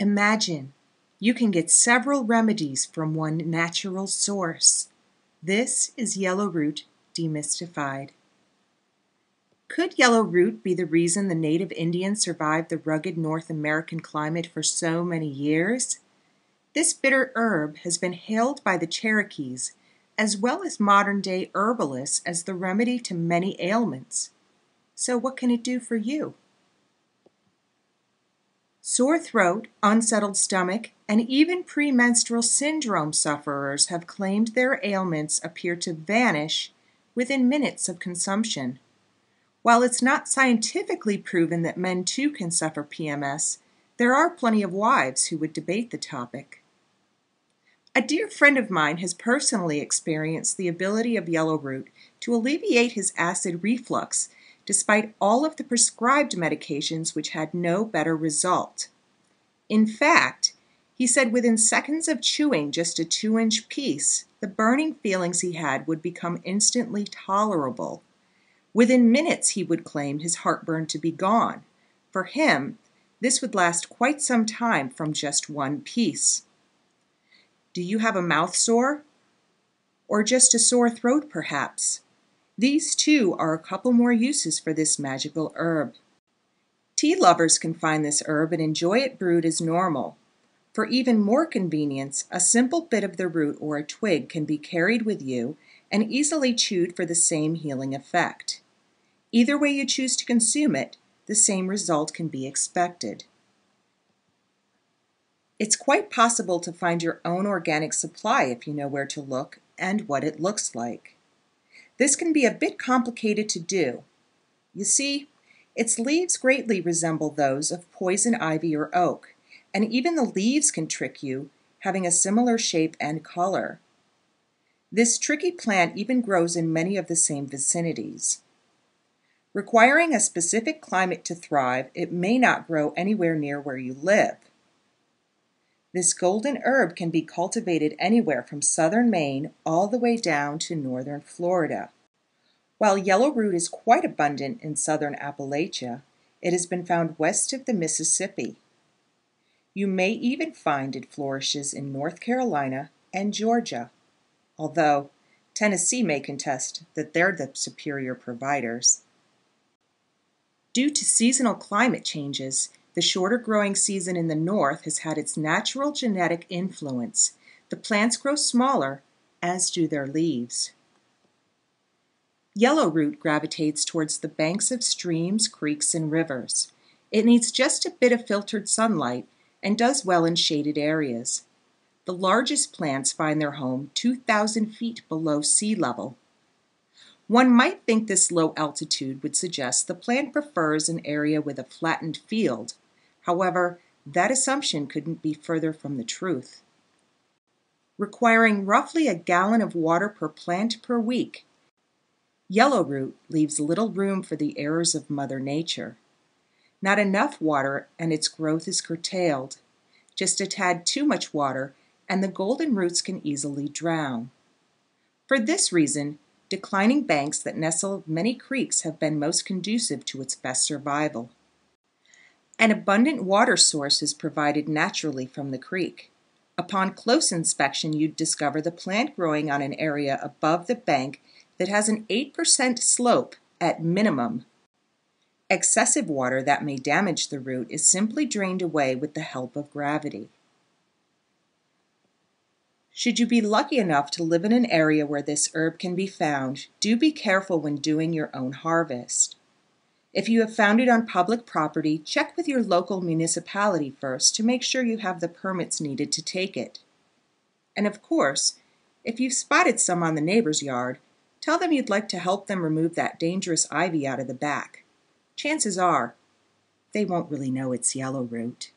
Imagine you can get several remedies from one natural source. This is yellowroot demystified. Could yellowroot be the reason the native Indians survived the rugged North American climate for so many years? This bitter herb has been hailed by the Cherokees, as well as modern-day herbalists, as the remedy to many ailments. So what can it do for you? Sore throat, unsettled stomach, and even premenstrual syndrome sufferers have claimed their ailments appear to vanish within minutes of consumption. While it's not scientifically proven that men too can suffer PMS, there are plenty of wives who would debate the topic. A dear friend of mine has personally experienced the ability of yellowroot to alleviate his acid reflux, despite all of the prescribed medications which had no better result. In fact, he said within seconds of chewing just a 2-inch piece, the burning feelings he had would become instantly tolerable. Within minutes, he would claim his heartburn to be gone. For him, this would last quite some time from just one piece. Do you have a mouth sore? Or just a sore throat, perhaps? These too are a couple more uses for this magical herb. Tea lovers can find this herb and enjoy it brewed as normal. For even more convenience, a simple bit of the root or a twig can be carried with you and easily chewed for the same healing effect. Either way you choose to consume it, the same result can be expected. It's quite possible to find your own organic supply if you know where to look and what it looks like. This can be a bit complicated to do. You see, its leaves greatly resemble those of poison ivy or oak, and even the leaves can trick you, having a similar shape and color. This tricky plant even grows in many of the same vicinities. Requiring a specific climate to thrive, it may not grow anywhere near where you live. This golden herb can be cultivated anywhere from southern Maine all the way down to northern Florida. While yellowroot is quite abundant in southern Appalachia, it has been found west of the Mississippi. You may even find it flourishes in North Carolina and Georgia, although Tennessee may contest that they're the superior providers. Due to seasonal climate changes, the shorter growing season in the north has had its natural genetic influence. The plants grow smaller, as do their leaves. Yellowroot gravitates towards the banks of streams, creeks, and rivers. It needs just a bit of filtered sunlight and does well in shaded areas. The largest plants find their home 2,000 feet below sea level. One might think this low altitude would suggest the plant prefers an area with a flattened field. However, that assumption couldn't be further from the truth. Requiring roughly a gallon of water per plant per week, yellowroot leaves little room for the errors of Mother Nature. Not enough water and its growth is curtailed. Just a tad too much water and the golden roots can easily drown. For this reason, declining banks that nestle many creeks have been most conducive to its best survival. An abundant water source is provided naturally from the creek. Upon close inspection, you'd discover the plant growing on an area above the bank that has an 8% slope at minimum. Excessive water that may damage the root is simply drained away with the help of gravity. Should you be lucky enough to live in an area where this herb can be found, do be careful when doing your own harvest. If you have found it on public property, check with your local municipality first to make sure you have the permits needed to take it. And of course, if you've spotted some on the neighbor's yard, tell them you'd like to help them remove that dangerous ivy out of the back. Chances are, they won't really know it's yellowroot.